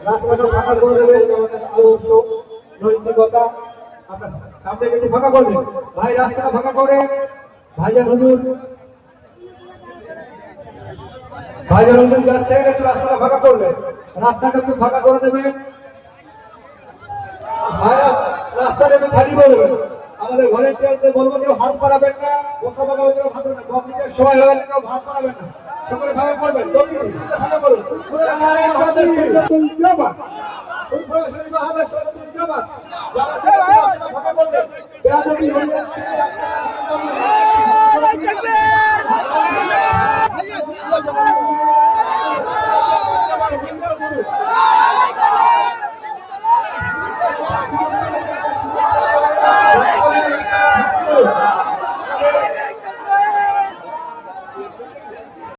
রাস্তাটা ফাঁকা করে দেবেন। আদর্শ নৈতিকতা আপনার সামনে একটু ফাঁকা করবেন ভাই, রাস্তাটা ফাঁকা করে ভাইজান হুজুর যাচ্ছেন, একটু রাস্তাটা ফাঁকা করবেন, রাস্তাটা একটু ফাঁকা করে দেবেন ভাই, রাস্তাটা একটু খালি করবেন। আমাদের ভলেন্টিয়ারদের বলবো কেউ হাত বাড়াবেন না, বসা বাঁকা হয়ে হাত না, পাবলিকের সময় হয়ে গেলে কেউ হাত বাড়াবেন না, সকলে ফাঁকা করবেন, ফাঁকা করুন। ফাঁকা করবেন।